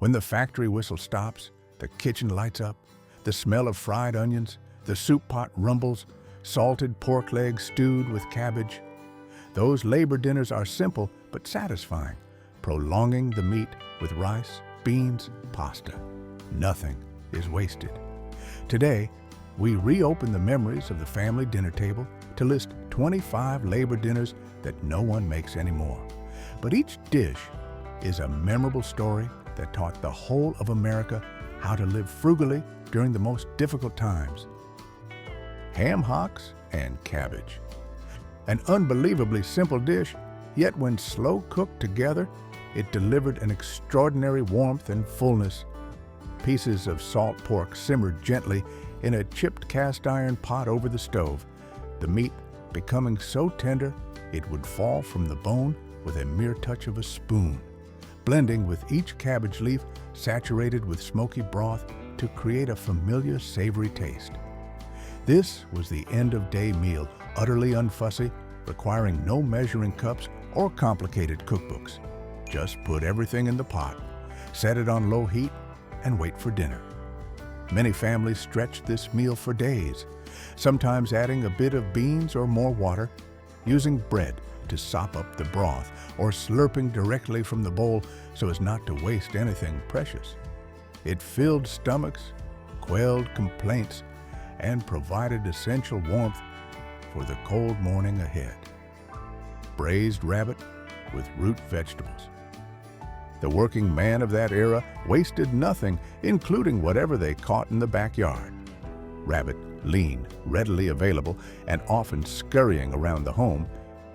When the factory whistle stops, the kitchen lights up, the smell of fried onions, the soup pot rumbles, salted pork legs stewed with cabbage. Those labor dinners are simple but satisfying, prolonging the meat with rice, beans, pasta. Nothing is wasted. Today, we reopen the memories of the family dinner table to list 25 labor dinners that no one makes anymore. But each dish is a memorable story that taught the whole of America how to live frugally during the most difficult times. Ham hocks and cabbage. An unbelievably simple dish, yet when slow cooked together, it delivered an extraordinary warmth and fullness. Pieces of salt pork simmered gently in a chipped cast iron pot over the stove, the meat becoming so tender it would fall from the bone with a mere touch of a spoon, blending with each cabbage leaf saturated with smoky broth to create a familiar savory taste. This was the end-of-day meal, utterly unfussy, requiring no measuring cups or complicated cookbooks. Just put everything in the pot, set it on low heat, and wait for dinner. Many families stretched this meal for days, sometimes adding a bit of beans or more water, using bread to sop up the broth, or slurping directly from the bowl so as not to waste anything precious. It filled stomachs, quelled complaints, and provided essential warmth for the cold morning ahead. Braised rabbit with root vegetables. The working man of that era wasted nothing, including whatever they caught in the backyard. Rabbit, lean, readily available, and often scurrying around the home,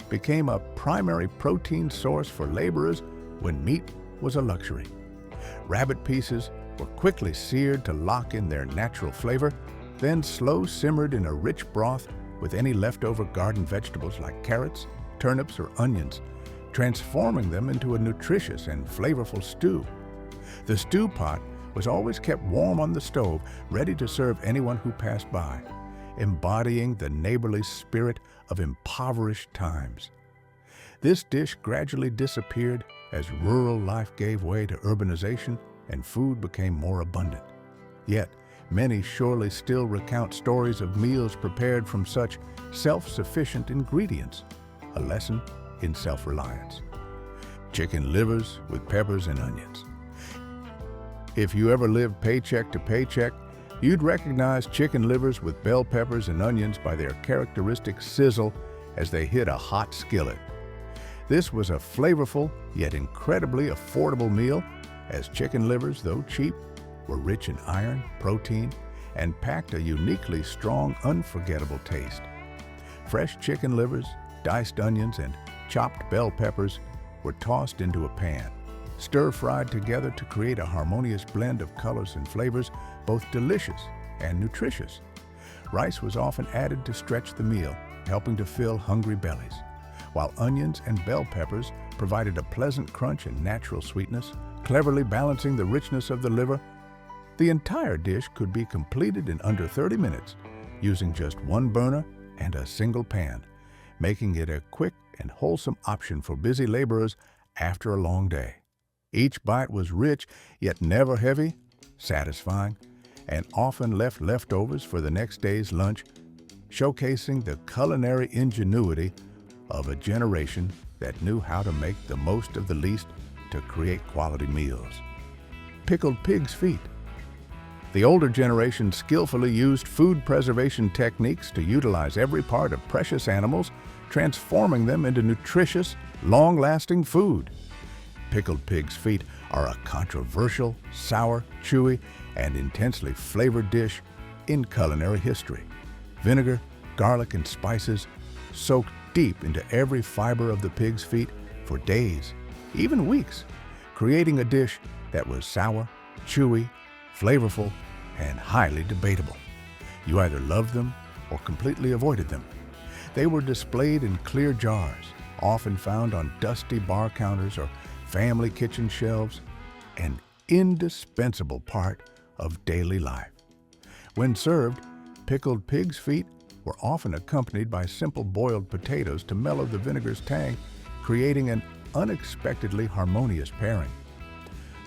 became a primary protein source for laborers when meat was a luxury. Rabbit pieces were quickly seared to lock in their natural flavor, then slow simmered in a rich broth with any leftover garden vegetables like carrots, turnips, or onions, transforming them into a nutritious and flavorful stew. The stew pot was always kept warm on the stove, ready to serve anyone who passed by, embodying the neighborly spirit of impoverished times. This dish gradually disappeared as rural life gave way to urbanization and food became more abundant. Yet, many surely still recount stories of meals prepared from such self-sufficient ingredients, a lesson in self-reliance. Chicken livers with peppers and onions. If you ever lived paycheck to paycheck, you'd recognize chicken livers with bell peppers and onions by their characteristic sizzle as they hit a hot skillet. This was a flavorful yet incredibly affordable meal, as chicken livers, though cheap, were rich in iron, protein, and packed a uniquely strong, unforgettable taste. Fresh chicken livers, diced onions, and chopped bell peppers were tossed into a pan, stir-fried together to create a harmonious blend of colors and flavors, both delicious and nutritious. Rice was often added to stretch the meal, helping to fill hungry bellies, while onions and bell peppers provided a pleasant crunch and natural sweetness, cleverly balancing the richness of the liver. The entire dish could be completed in under 30 minutes, using just one burner and a single pan, making it a quick and wholesome option for busy laborers after a long day. Each bite was rich, yet never heavy, satisfying, and often left leftovers for the next day's lunch, showcasing the culinary ingenuity of a generation that knew how to make the most of the least to create quality meals. Pickled pig's feet. The older generation skillfully used food preservation techniques to utilize every part of precious animals, transforming them into nutritious, long-lasting food. Pickled pig's feet are a controversial, sour, chewy, and intensely flavored dish in culinary history. Vinegar, garlic, and spices soaked deep into every fiber of the pig's feet for days, even weeks, creating a dish that was sour, chewy, flavorful, and highly debatable. You either loved them or completely avoided them. They were displayed in clear jars, often found on dusty bar counters or family kitchen shelves, an indispensable part of daily life. When served, pickled pig's feet were often accompanied by simple boiled potatoes to mellow the vinegar's tang, creating an unexpectedly harmonious pairing.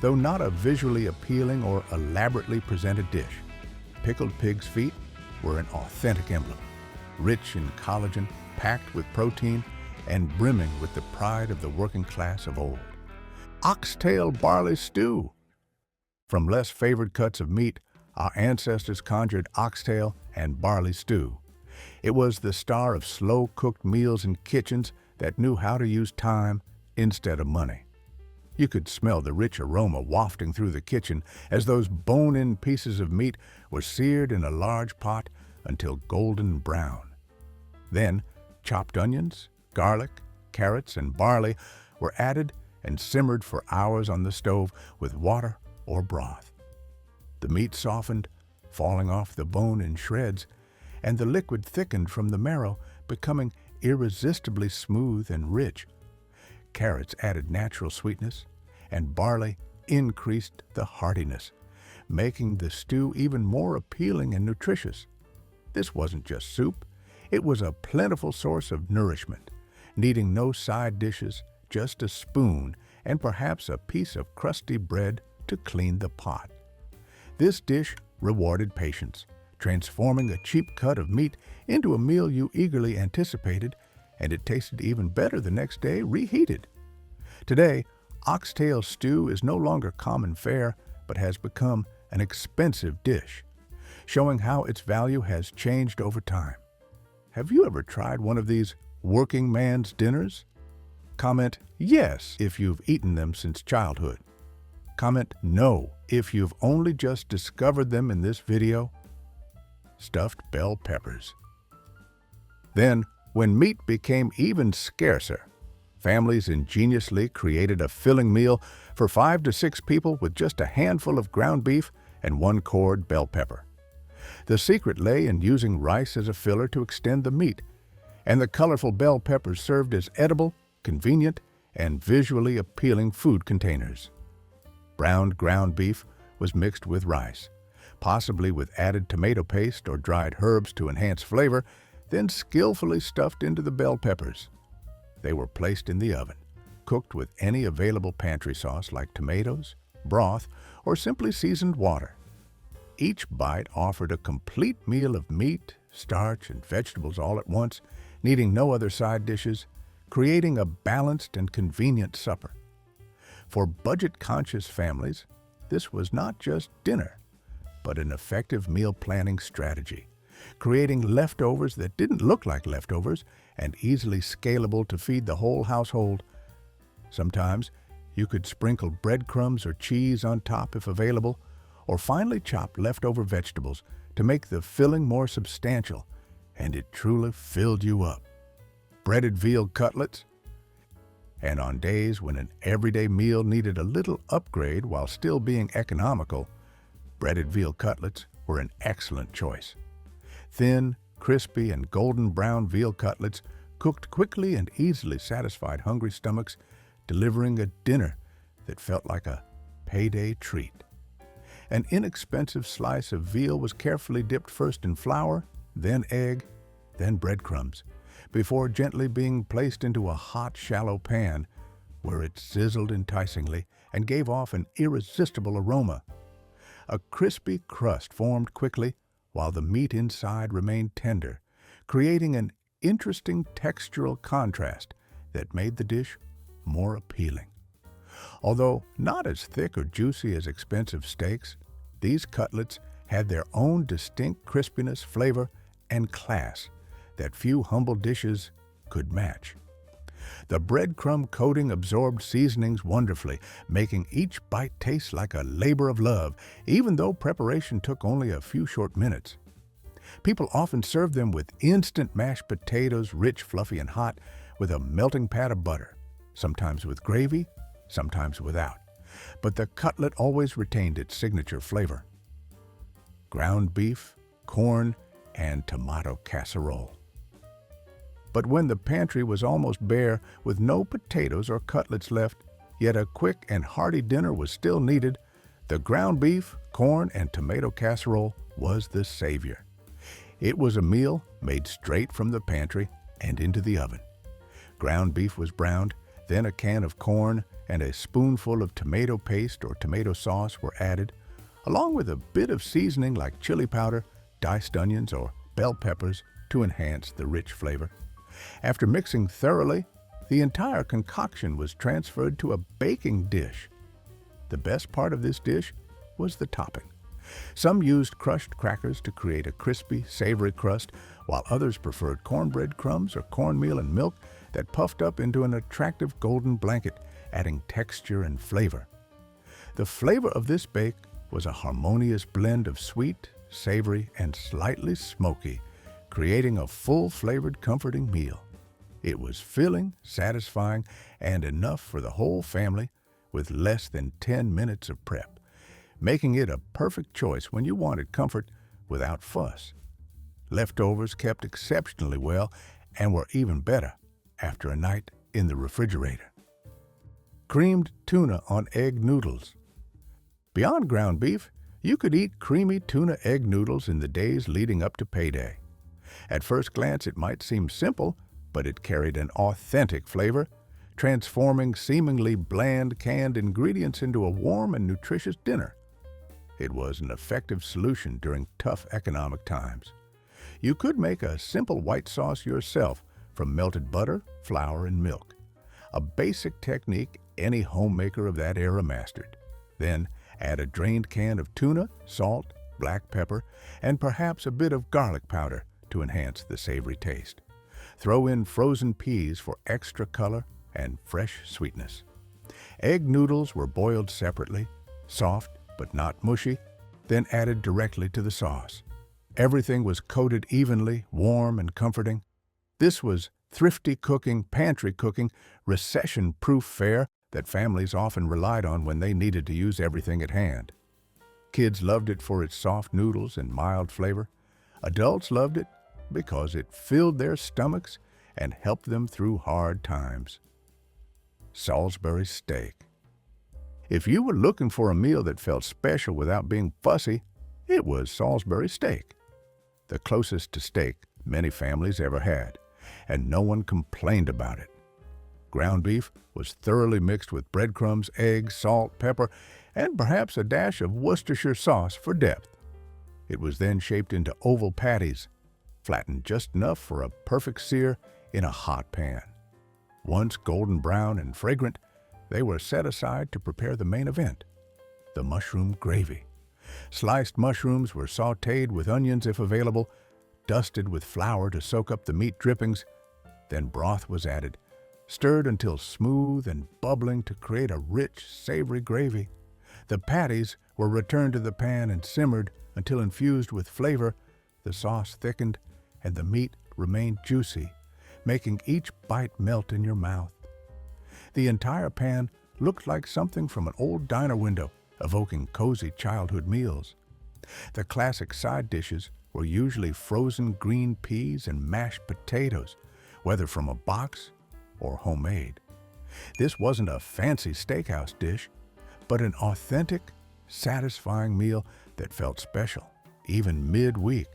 Though not a visually appealing or elaborately presented dish, pickled pig's feet were an authentic emblem, rich in collagen, packed with protein, and brimming with the pride of the working class of old. Oxtail barley stew. From less favored cuts of meat, our ancestors conjured oxtail and barley stew. It was the star of slow-cooked meals in kitchens that knew how to use time instead of money. You could smell the rich aroma wafting through the kitchen as those bone-in pieces of meat were seared in a large pot until golden brown. Then, chopped onions, garlic, carrots, and barley were added and simmered for hours on the stove with water or broth. The meat softened, falling off the bone in shreds, and the liquid thickened from the marrow, becoming irresistibly smooth and rich. Carrots added natural sweetness, and barley increased the heartiness, making the stew even more appealing and nutritious. This wasn't just soup, it was a plentiful source of nourishment, needing no side dishes, just a spoon and perhaps a piece of crusty bread to clean the pot. This dish rewarded patience, transforming a cheap cut of meat into a meal you eagerly anticipated, and it tasted even better the next day reheated. Today, oxtail stew is no longer common fare, but has become an expensive dish, showing how its value has changed over time. Have you ever tried one of these working man's dinners? Comment yes if you've eaten them since childhood. Comment no if you've only just discovered them in this video. Stuffed bell peppers. Then, when meat became even scarcer, families ingeniously created a filling meal for 5 to 6 people with just a handful of ground beef and 1 cord bell pepper. The secret lay in using rice as a filler to extend the meat, and the colorful bell peppers served as edible, convenient, and visually appealing food containers. Browned ground beef was mixed with rice, possibly with added tomato paste or dried herbs to enhance flavor, then skillfully stuffed into the bell peppers. They were placed in the oven, cooked with any available pantry sauce like tomatoes, broth, or simply seasoned water. Each bite offered a complete meal of meat, starch, and vegetables all at once, needing no other side dishes, creating a balanced and convenient supper. For budget-conscious families, this was not just dinner, but an effective meal planning strategy, creating leftovers that didn't look like leftovers and easily scalable to feed the whole household. Sometimes you could sprinkle breadcrumbs or cheese on top if available, or finely chop leftover vegetables to make the filling more substantial, and it truly filled you up. Breaded veal cutlets. And on days when an everyday meal needed a little upgrade while still being economical, breaded veal cutlets were an excellent choice. Thin, crispy, and golden brown veal cutlets cooked quickly and easily satisfied hungry stomachs, delivering a dinner that felt like a payday treat. An inexpensive slice of veal was carefully dipped first in flour, then egg, then breadcrumbs, before gently being placed into a hot, shallow pan, where it sizzled enticingly and gave off an irresistible aroma. A crispy crust formed quickly, while the meat inside remained tender, creating an interesting textural contrast that made the dish more appealing. Although not as thick or juicy as expensive steaks, these cutlets had their own distinct crispiness, flavor, and class that few humble dishes could match. The breadcrumb coating absorbed seasonings wonderfully, making each bite taste like a labor of love, even though preparation took only a few short minutes. People often served them with instant mashed potatoes, rich, fluffy, and hot, with a melting pat of butter, sometimes with gravy, sometimes without. But the cutlet always retained its signature flavor: ground beef, corn, and tomato casserole. But when the pantry was almost bare, with no potatoes or cutlets left, yet a quick and hearty dinner was still needed, the ground beef, corn, and tomato casserole was the savior. It was a meal made straight from the pantry and into the oven. Ground beef was browned, Then a can of corn and a spoonful of tomato paste or tomato sauce were added, along with a bit of seasoning like chili powder, diced onions, or bell peppers to enhance the rich flavor. After mixing thoroughly, the entire concoction was transferred to a baking dish. The best part of this dish was the topping. Some used crushed crackers to create a crispy, savory crust, while others preferred cornbread crumbs or cornmeal and milk that puffed up into an attractive golden blanket, adding texture and flavor. The flavor of this bake was a harmonious blend of sweet, savory, and slightly smoky, creating a full-flavored, comforting meal. It was filling, satisfying, and enough for the whole family with less than 10 minutes of prep, making it a perfect choice when you wanted comfort without fuss. Leftovers kept exceptionally well and were even better after a night in the refrigerator. Creamed tuna on egg noodles. Beyond ground beef, you could eat creamy tuna egg noodles in the days leading up to payday. At first glance, it might seem simple, but it carried an authentic flavor, transforming seemingly bland canned ingredients into a warm and nutritious dinner. It was an effective solution during tough economic times. You could make a simple white sauce yourself from melted butter, flour, and milk, a basic technique any homemaker of that era mastered. Then add a drained can of tuna, salt, black pepper, and perhaps a bit of garlic powder to enhance the savory taste. Throw in frozen peas for extra color and fresh sweetness. Egg noodles were boiled separately, soft but not mushy, then added directly to the sauce. Everything was coated evenly, warm and comforting. This was thrifty cooking, pantry cooking, recession-proof fare that families often relied on when they needed to use everything at hand. Kids loved it for its soft noodles and mild flavor. Adults loved it because it filled their stomachs and helped them through hard times. Salisbury Steak. If you were looking for a meal that felt special without being fussy, it was Salisbury Steak. The closest to steak many families ever had, and no one complained about it. Ground beef was thoroughly mixed with breadcrumbs, eggs, salt, pepper, and perhaps a dash of Worcestershire sauce for depth. It was then shaped into oval patties, flattened just enough for a perfect sear in a hot pan. Once golden brown and fragrant, they were set aside to prepare the main event, the mushroom gravy. Sliced mushrooms were sautéed with onions if available, dusted with flour to soak up the meat drippings, then broth was added, stirred until smooth and bubbling to create a rich, savory gravy. The patties were returned to the pan and simmered until infused with flavor, the sauce thickened, and the meat remained juicy, making each bite melt in your mouth. The entire pan looked like something from an old diner window, evoking cozy childhood meals. The classic side dishes were usually frozen green peas and mashed potatoes, whether from a box or homemade. This wasn't a fancy steakhouse dish, but an authentic, satisfying meal that felt special, even midweek.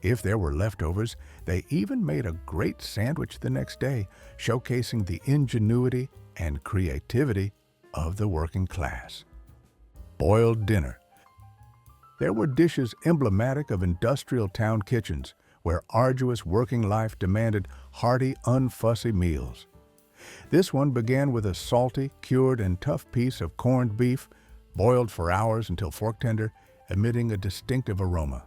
If there were leftovers, they even made a great sandwich the next day, showcasing the ingenuity and creativity of the working class. Boiled dinner. There were dishes emblematic of industrial town kitchens, where arduous working life demanded hearty, unfussy meals. This one began with a salty, cured, and tough piece of corned beef, boiled for hours until fork tender, emitting a distinctive aroma.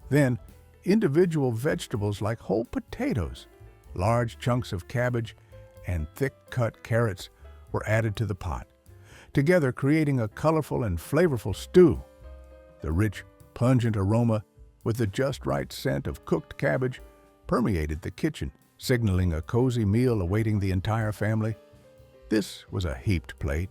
Then, individual vegetables like whole potatoes, large chunks of cabbage, and thick-cut carrots were added to the pot, together creating a colorful and flavorful stew. The rich, pungent aroma with the just right scent of cooked cabbage permeated the kitchen, signaling a cozy meal awaiting the entire family. This was a heaped plate,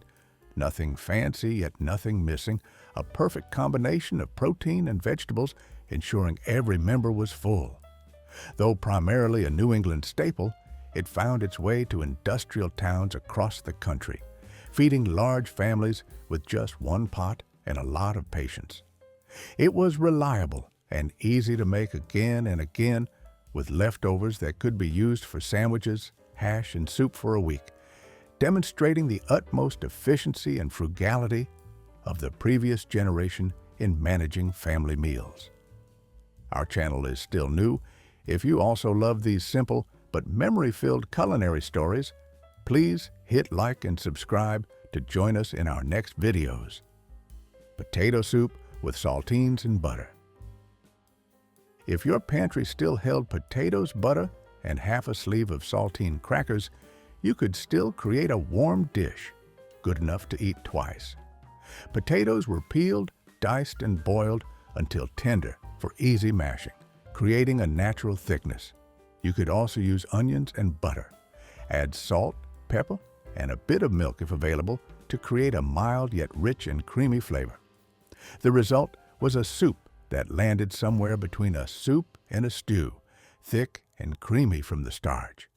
nothing fancy yet nothing missing, a perfect combination of protein and vegetables, ensuring every member was full. Though primarily a New England staple, it found its way to industrial towns across the country, feeding large families with just one pot and a lot of patience. It was reliable and easy to make again and again, with leftovers that could be used for sandwiches, hash, and soup for a week. demonstrating the utmost efficiency and frugality of the previous generation in managing family meals. Our channel is still new. If you also love these simple but memory-filled culinary stories, please hit like and subscribe to join us in our next videos. Potato soup with saltines and butter. If your pantry still held potatoes, butter, and half a sleeve of saltine crackers, you could still create a warm dish, good enough to eat twice. Potatoes were peeled, diced, and boiled until tender for easy mashing, creating a natural thickness. You could also use onions and butter. Add salt, pepper, and a bit of milk if available to create a mild yet rich and creamy flavor. The result was a soup that landed somewhere between a soup and a stew, thick and creamy from the starch.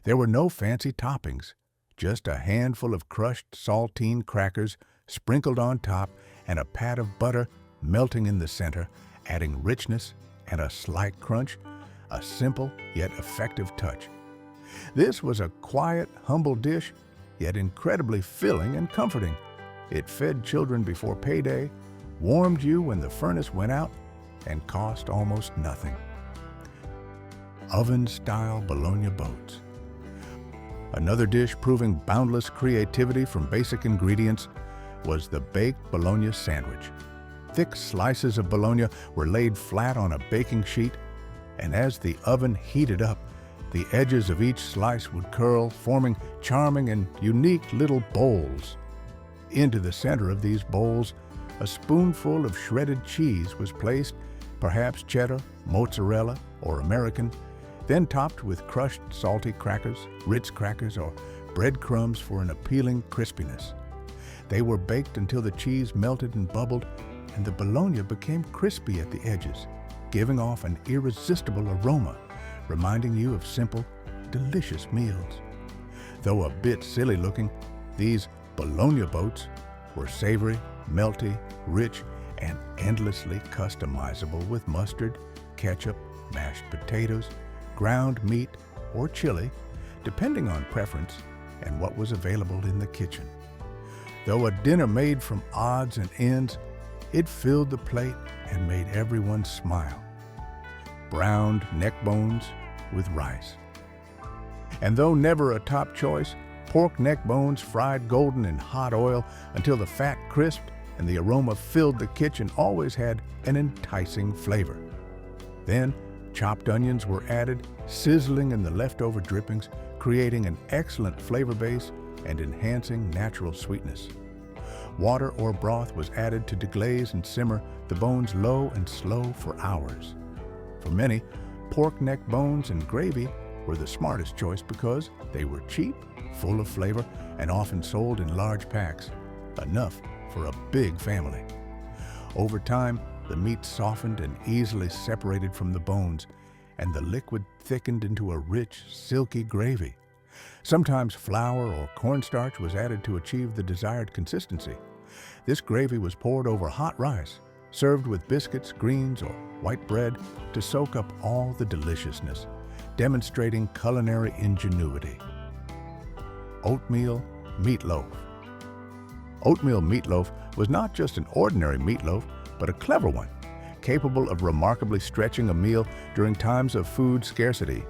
There were no fancy toppings, just a handful of crushed saltine crackers sprinkled on top and a pat of butter melting in the center, adding richness and a slight crunch, a simple yet effective touch. This was a quiet, humble dish, yet incredibly filling and comforting. It fed children before payday, warmed you when the furnace went out, and cost almost nothing. Oven-style Bologna boats. Another dish proving boundless creativity from basic ingredients was the baked Bologna sandwich. Thick slices of Bologna were laid flat on a baking sheet, and as the oven heated up, the edges of each slice would curl, forming charming and unique little bowls. Into the center of these bowls, a spoonful of shredded cheese was placed, perhaps cheddar, mozzarella, or American, then topped with crushed salty crackers, Ritz crackers, or breadcrumbs for an appealing crispiness. They were baked until the cheese melted and bubbled, and the Bologna became crispy at the edges, giving off an irresistible aroma, reminding you of simple, delicious meals. Though a bit silly looking, these Bologna boats were savory, melty, rich, and endlessly customizable with mustard, ketchup, mashed potatoes, ground meat, or chili, depending on preference and what was available in the kitchen. Though a dinner made from odds and ends, it filled the plate and made everyone smile. Browned neckbones with rice. And though never a top choice, pork neckbones fried golden in hot oil until the fat crisped and the aroma filled the kitchen always had an enticing flavor. Then, chopped onions were added, sizzling in the leftover drippings, creating an excellent flavor base and enhancing natural sweetness. Water or broth was added to deglaze and simmer the bones low and slow for hours. For many, pork neck bones and gravy were the smartest choice because they were cheap, full of flavor, and often sold in large packs, enough for a big family. Over time, the meat softened and easily separated from the bones, and the liquid thickened into a rich, silky gravy. Sometimes flour or cornstarch was added to achieve the desired consistency. This gravy was poured over hot rice, served with biscuits, greens, or white bread to soak up all the deliciousness, demonstrating culinary ingenuity. Oatmeal Meatloaf. Oatmeal meatloaf was not just an ordinary meatloaf, but a clever one, capable of remarkably stretching a meal during times of food scarcity.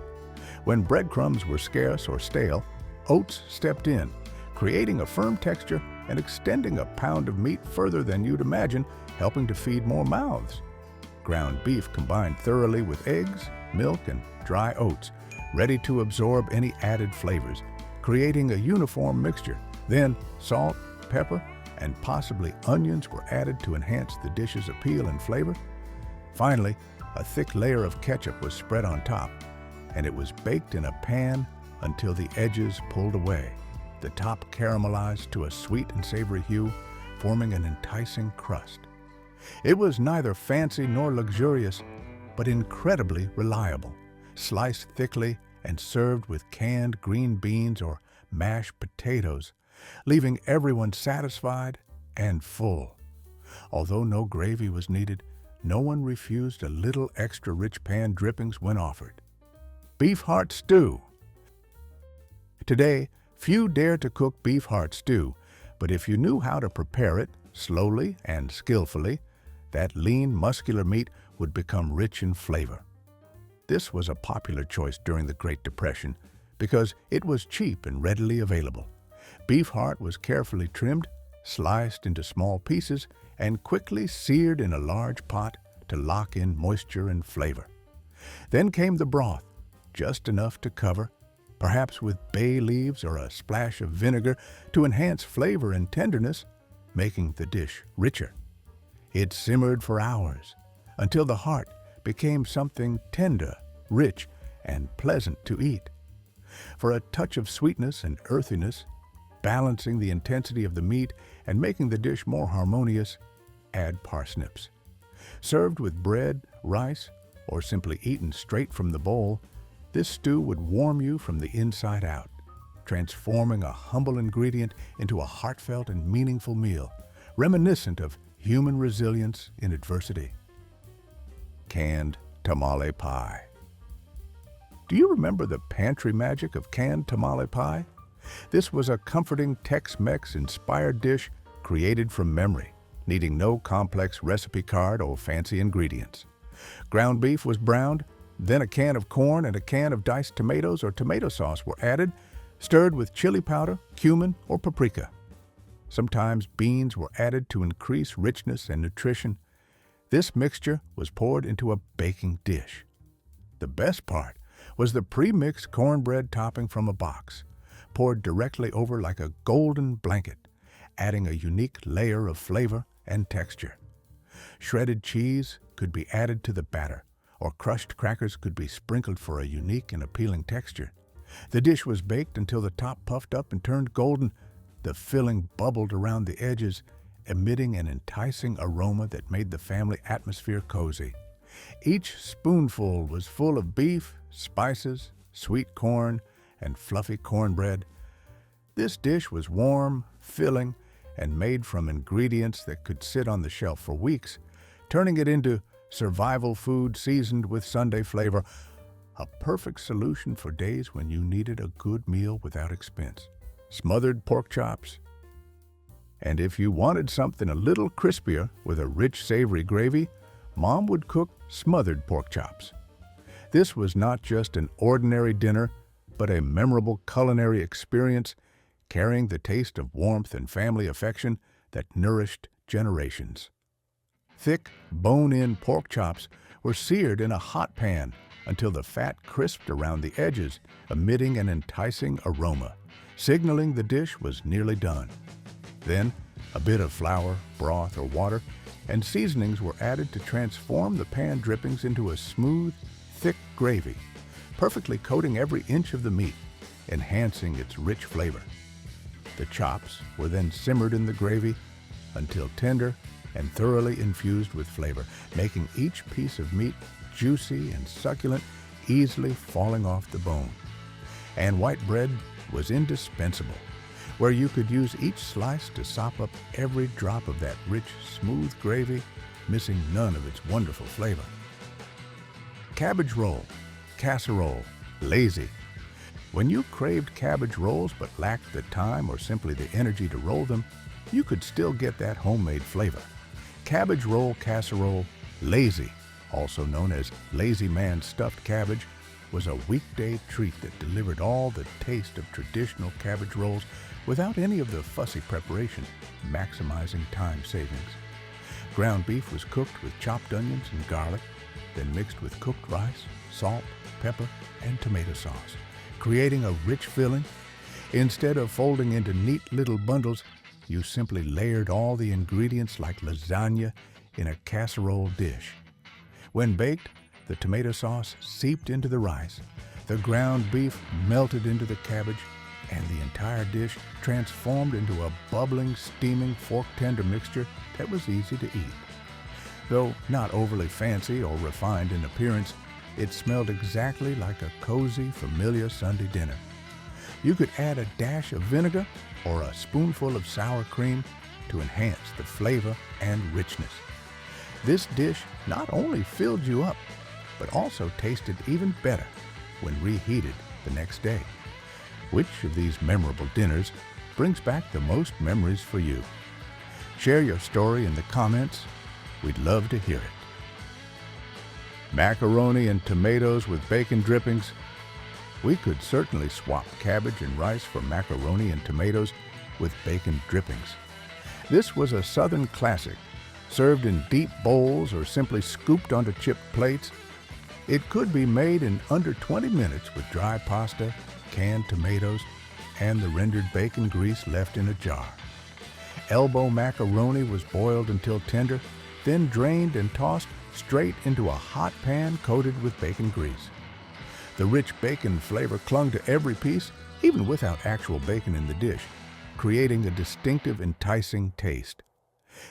When breadcrumbs were scarce or stale, oats stepped in, creating a firm texture and extending a pound of meat further than you'd imagine, helping to feed more mouths. Ground beef combined thoroughly with eggs, milk, and dry oats, ready to absorb any added flavors, creating a uniform mixture. Then salt, pepper, and possibly onions were added to enhance the dish's appeal and flavor. Finally, a thick layer of ketchup was spread on top, and it was baked in a pan until the edges pulled away, the top caramelized to a sweet and savory hue, forming an enticing crust. It was neither fancy nor luxurious, but incredibly reliable, sliced thickly and served with canned green beans or mashed potatoes, leaving everyone satisfied and full. Although no gravy was needed, no one refused a little extra rich pan drippings when offered. Beef heart stew. Today, Few dare to cook beef heart stew, but if you knew how to prepare it slowly and skillfully, that lean, muscular meat would become rich in flavor. This was a popular choice during the Great Depression because it was cheap and readily available. Beef heart was carefully trimmed, sliced into small pieces, and quickly seared in a large pot to lock in moisture and flavor. Then came the broth, just enough to cover, perhaps with bay leaves or a splash of vinegar to enhance flavor and tenderness, making the dish richer. It simmered for hours until the heart became something tender, rich, and pleasant to eat. For a touch of sweetness and earthiness, balancing the intensity of the meat and making the dish more harmonious, add parsnips. Served with bread, rice, or simply eaten straight from the bowl, this stew would warm you from the inside out, transforming a humble ingredient into a heartfelt and meaningful meal, reminiscent of human resilience in adversity. Canned tamale pie. Do you remember the pantry magic of canned tamale pie? This was a comforting Tex-Mex inspired dish created from memory, needing no complex recipe card or fancy ingredients. Ground beef was browned, then a can of corn and a can of diced tomatoes or tomato sauce were added, stirred with chili powder, cumin, or paprika. Sometimes beans were added to increase richness and nutrition. This mixture was poured into a baking dish. The best part was the pre-mixed cornbread topping from a box, poured directly over like a golden blanket, adding a unique layer of flavor and texture. Shredded cheese could be added to the batter, or crushed crackers could be sprinkled for a unique and appealing texture. The dish was baked until the top puffed up and turned golden. The filling bubbled around the edges, emitting an enticing aroma that made the family atmosphere cozy. Each spoonful was full of beef, spices, sweet corn, and fluffy cornbread. This dish was warm, filling, and made from ingredients that could sit on the shelf for weeks, turning it into survival food seasoned with Sunday flavor, a perfect solution for days when you needed a good meal without expense. Smothered pork chops. And if you wanted something a little crispier with a rich, savory gravy, Mom would cook smothered pork chops. This was not just an ordinary dinner, but a memorable culinary experience, carrying the taste of warmth and family affection that nourished generations. Thick, bone-in pork chops were seared in a hot pan until the fat crisped around the edges, emitting an enticing aroma, signaling the dish was nearly done. Then, a bit of flour, broth, or water, and seasonings were added to transform the pan drippings into a smooth, thick gravy, perfectly coating every inch of the meat, enhancing its rich flavor. The chops were then simmered in the gravy until tender and thoroughly infused with flavor, making each piece of meat juicy and succulent, easily falling off the bone. And white bread was indispensable, where you could use each slice to sop up every drop of that rich, smooth gravy, missing none of its wonderful flavor. Cabbage roll, casserole, lazy. When you craved cabbage rolls but lacked the time or simply the energy to roll them, you could still get that homemade flavor. Cabbage roll casserole, lazy, also known as Lazy Man stuffed cabbage, was a weekday treat that delivered all the taste of traditional cabbage rolls without any of the fussy preparation, maximizing time savings. Ground beef was cooked with chopped onions and garlic, then mixed with cooked rice, salt, pepper, and tomato sauce, creating a rich filling. Instead of folding into neat little bundles, you simply layered all the ingredients like lasagna in a casserole dish. When baked, the tomato sauce seeped into the rice, the ground beef melted into the cabbage, and the entire dish transformed into a bubbling, steaming, fork-tender mixture that was easy to eat. Though not overly fancy or refined in appearance, it smelled exactly like a cozy, familiar Sunday dinner. You could add a dash of vinegar or a spoonful of sour cream to enhance the flavor and richness. This dish not only filled you up, but also tasted even better when reheated the next day. Which of these memorable dinners brings back the most memories for you? Share your story in the comments. We'd love to hear it. Macaroni and tomatoes with bacon drippings. We could certainly swap cabbage and rice for macaroni and tomatoes with bacon drippings. This was a Southern classic, served in deep bowls or simply scooped onto chipped plates. It could be made in under 20 minutes with dry pasta, canned tomatoes, and the rendered bacon grease left in a jar. Elbow macaroni was boiled until tender, then drained and tossed straight into a hot pan coated with bacon grease. The rich bacon flavor clung to every piece, even without actual bacon in the dish, creating a distinctive, enticing taste.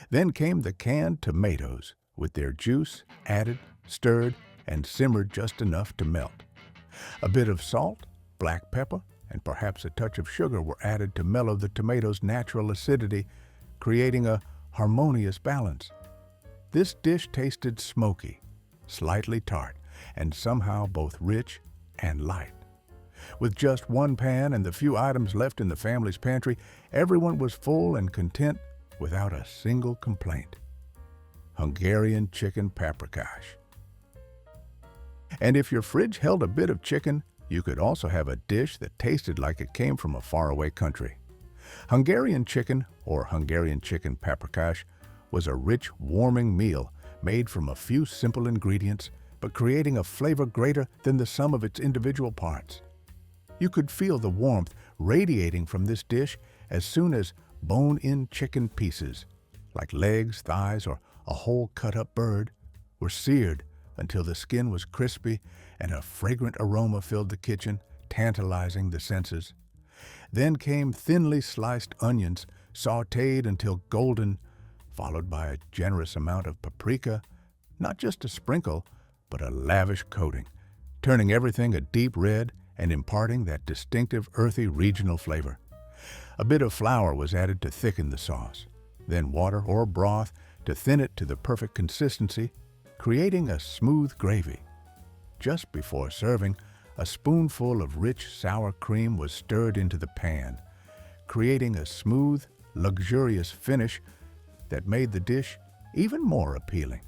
Then came the canned tomatoes, with their juice added, stirred, and simmered just enough to melt. A bit of salt, black pepper, and perhaps a touch of sugar were added to mellow the tomatoes' natural acidity, creating a harmonious balance. This dish tasted smoky, slightly tart, and somehow both rich and light. With just one pan and the few items left in the family's pantry, everyone was full and content without a single complaint. Hungarian chicken paprikash. And if your fridge held a bit of chicken, you could also have a dish that tasted like it came from a faraway country. Hungarian chicken, or Hungarian chicken paprikash, was a rich, warming meal made from a few simple ingredients, but creating a flavor greater than the sum of its individual parts. You could feel the warmth radiating from this dish as soon as bone-in chicken pieces, like legs, thighs, or a whole cut-up bird, were seared until the skin was crispy and a fragrant aroma filled the kitchen, tantalizing the senses. Then came thinly sliced onions, sautéed until golden, followed by a generous amount of paprika, not just a sprinkle, but a lavish coating, turning everything a deep red and imparting that distinctive earthy regional flavor. A bit of flour was added to thicken the sauce, then water or broth to thin it to the perfect consistency, creating a smooth gravy. Just before serving, a spoonful of rich sour cream was stirred into the pan, creating a smooth, luxurious finish that made the dish even more appealing.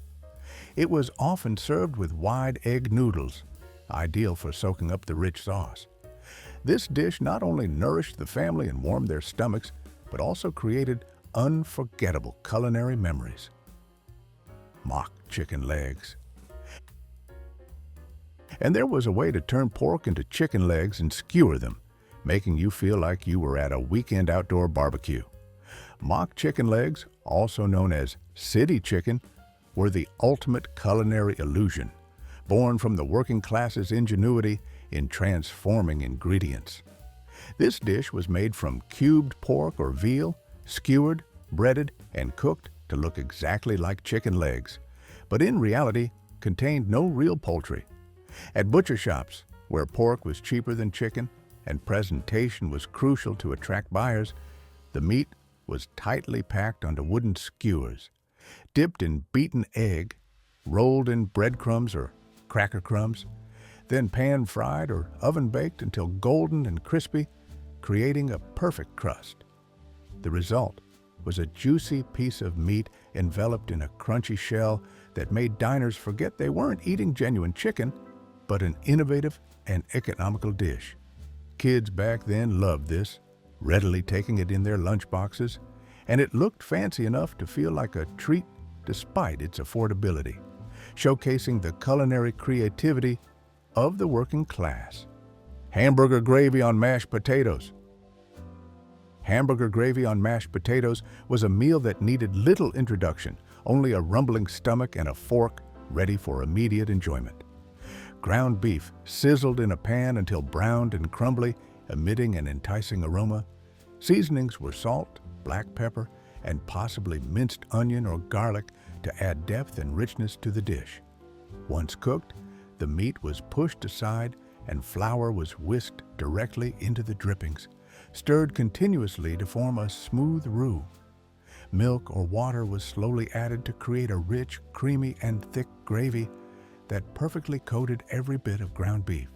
It was often served with wide egg noodles, ideal for soaking up the rich sauce. This dish not only nourished the family and warmed their stomachs, but also created unforgettable culinary memories. Mock chicken legs. And there was a way to turn pork into chicken legs and skewer them, making you feel like you were at a weekend outdoor barbecue. Mock chicken legs, also known as city chicken, were the ultimate culinary illusion, born from the working class's ingenuity in transforming ingredients. This dish was made from cubed pork or veal, skewered, breaded, and cooked to look exactly like chicken legs, but in reality contained no real poultry. At butcher shops, where pork was cheaper than chicken and presentation was crucial to attract buyers, the meat was tightly packed onto wooden skewers, dipped in beaten egg, rolled in breadcrumbs or cracker crumbs, then pan-fried or oven-baked until golden and crispy, creating a perfect crust. The result was a juicy piece of meat enveloped in a crunchy shell that made diners forget they weren't eating genuine chicken, but an innovative and economical dish. Kids back then loved this, readily taking it in their lunchboxes, and it looked fancy enough to feel like a treat despite its affordability, showcasing the culinary creativity of the working class. Hamburger gravy on mashed potatoes. Hamburger gravy on mashed potatoes was a meal that needed little introduction, only a rumbling stomach and a fork ready for immediate enjoyment. Ground beef sizzled in a pan until browned and crumbly, emitting an enticing aroma. Seasonings were salt, black pepper, and possibly minced onion or garlic to add depth and richness to the dish. Once cooked, the meat was pushed aside and flour was whisked directly into the drippings, stirred continuously to form a smooth roux. Milk or water was slowly added to create a rich, creamy, and thick gravy that perfectly coated every bit of ground beef.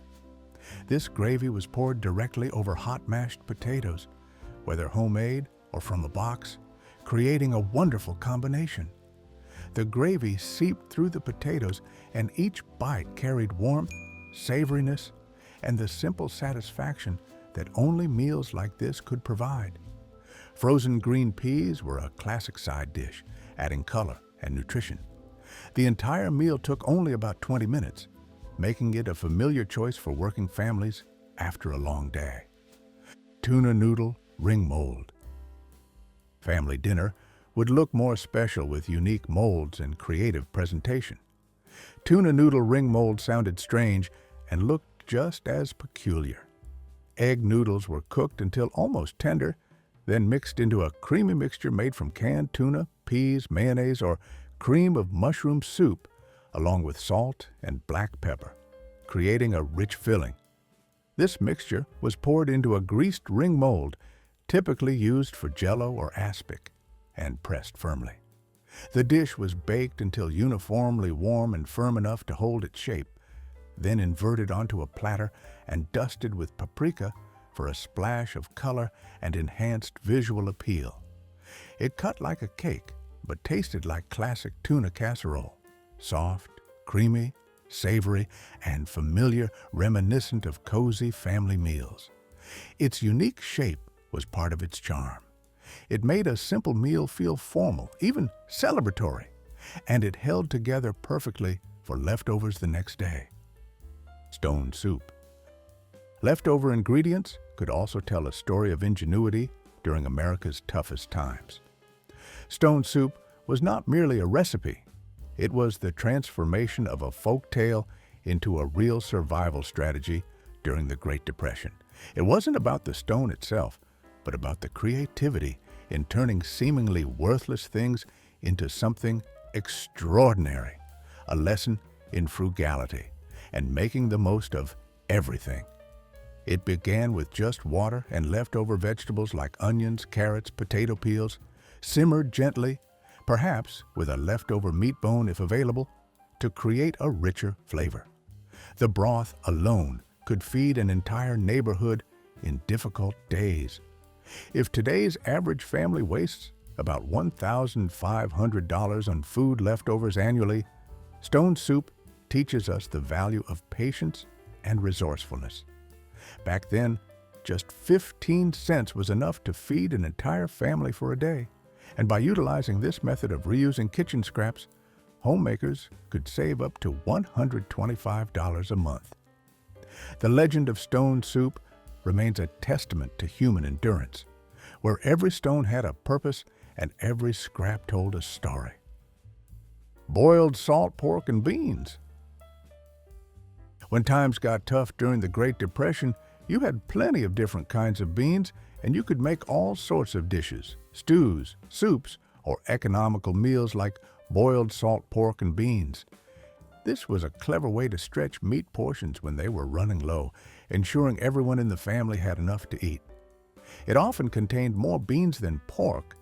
This gravy was poured directly over hot mashed potatoes, whether homemade or from a box, creating a wonderful combination. The gravy seeped through the potatoes, and each bite carried warmth, savoriness, and the simple satisfaction that only meals like this could provide. Frozen green peas were a classic side dish, adding color and nutrition. The entire meal took only about 20 minutes, making it a familiar choice for working families after a long day. Tuna noodle ring mold. Family dinner would look more special with unique molds and creative presentation. Tuna noodle ring mold sounded strange and looked just as peculiar. Egg noodles were cooked until almost tender, then mixed into a creamy mixture made from canned tuna, peas, mayonnaise, or cream of mushroom soup, along with salt and black pepper, creating a rich filling. This mixture was poured into a greased ring mold, typically used for Jell-O or aspic, and pressed firmly. The dish was baked until uniformly warm and firm enough to hold its shape, then inverted onto a platter and dusted with paprika for a splash of color and enhanced visual appeal. It cut like a cake, but tasted like classic tuna casserole, soft, creamy, savory, and familiar, reminiscent of cozy family meals. Its unique shape was part of its charm. It made a simple meal feel formal, even celebratory, and it held together perfectly for leftovers the next day. Stone soup. Leftover ingredients could also tell a story of ingenuity during America's toughest times. Stone soup was not merely a recipe. It was the transformation of a folk tale into a real survival strategy during the Great Depression. It wasn't about the stone itself, but about the creativity in turning seemingly worthless things into something extraordinary, a lesson in frugality and making the most of everything. It began with just water and leftover vegetables like onions, carrots, potato peels, simmered gently, perhaps with a leftover meat bone if available, to create a richer flavor. The broth alone could feed an entire neighborhood in difficult days. If today's average family wastes about $1,500 on food leftovers annually, stone soup teaches us the value of patience and resourcefulness. Back then, just 15 cents was enough to feed an entire family for a day, and by utilizing this method of reusing kitchen scraps, homemakers could save up to $125 a month. The legend of stone soup remains a testament to human endurance, where every stone had a purpose and every scrap told a story. Boiled salt pork and beans. When times got tough during the Great Depression, you had plenty of different kinds of beans, and you could make all sorts of dishes, stews, soups, or economical meals like boiled salt pork and beans. This was a clever way to stretch meat portions when they were running low, ensuring everyone in the family had enough to eat. It often contained more beans than pork,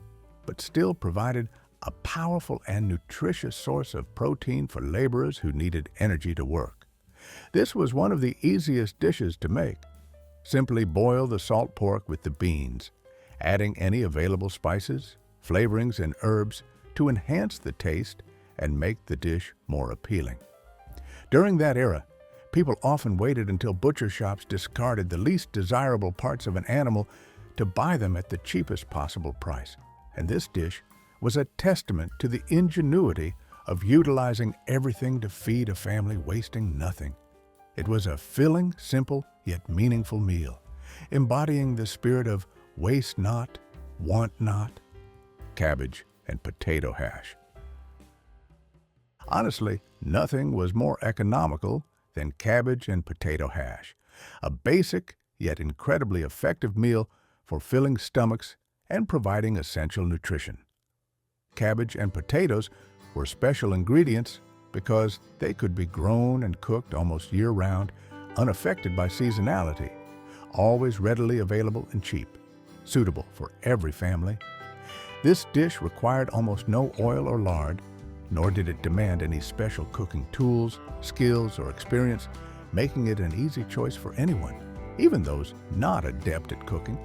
but still provided a powerful and nutritious source of protein for laborers who needed energy to work. This was one of the easiest dishes to make. Simply boil the salt pork with the beans, adding any available spices, flavorings, and herbs to enhance the taste and make the dish more appealing. During that era, people often waited until butcher shops discarded the least desirable parts of an animal to buy them at the cheapest possible price, and this dish was a testament to the ingenuity of utilizing everything to feed a family, wasting nothing. It was a filling, simple, yet meaningful meal, embodying the spirit of waste not, want not, cabbage and potato hash. Honestly, nothing was more economical than cabbage and potato hash, a basic yet incredibly effective meal for filling stomachs and providing essential nutrition. Cabbage and potatoes were special ingredients because they could be grown and cooked almost year-round, unaffected by seasonality, always readily available and cheap, suitable for every family. This dish required almost no oil or lard, nor did it demand any special cooking tools, skills, or experience, making it an easy choice for anyone, even those not adept at cooking.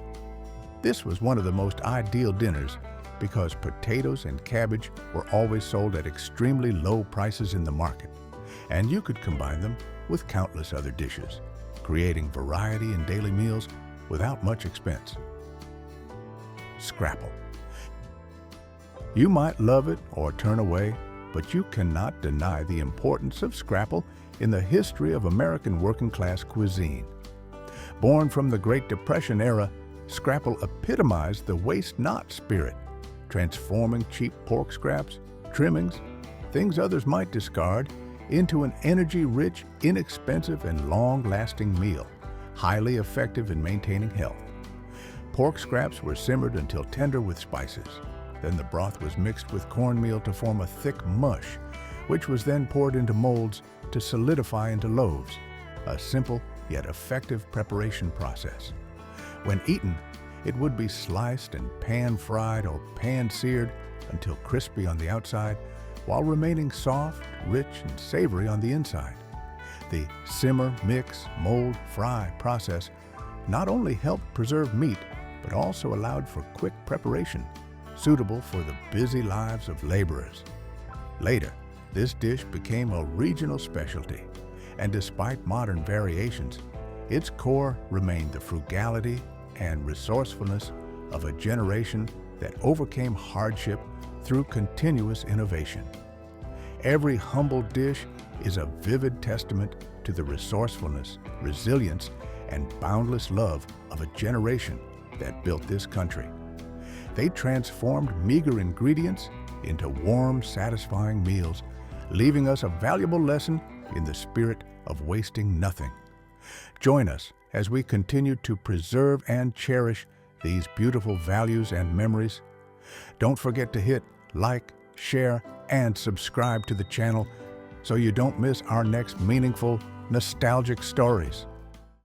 This was one of the most ideal dinners because potatoes and cabbage were always sold at extremely low prices in the market, and you could combine them with countless other dishes, creating variety in daily meals without much expense. Scrapple. You might love it or turn away, but you cannot deny the importance of scrapple in the history of American working-class cuisine. Born from the Great Depression era, scrapple epitomized the waste-not spirit, transforming cheap pork scraps, trimmings, things others might discard, into an energy-rich, inexpensive, and long-lasting meal, highly effective in maintaining health. Pork scraps were simmered until tender with spices. Then the broth was mixed with cornmeal to form a thick mush, which was then poured into molds to solidify into loaves, a simple yet effective preparation process. When eaten, it would be sliced and pan-fried or pan-seared until crispy on the outside, while remaining soft, rich, and savory on the inside. The simmer, mix, mold, fry process not only helped preserve meat, but also allowed for quick preparation, suitable for the busy lives of laborers. Later, this dish became a regional specialty, and despite modern variations, its core remained the frugality and resourcefulness of a generation that overcame hardship through continuous innovation. Every humble dish is a vivid testament to the resourcefulness, resilience, and boundless love of a generation that built this country. They transformed meager ingredients into warm, satisfying meals, leaving us a valuable lesson in the spirit of wasting nothing. Join us as we continue to preserve and cherish these beautiful values and memories. Don't forget to hit like, share, and subscribe to the channel so you don't miss our next meaningful, nostalgic stories.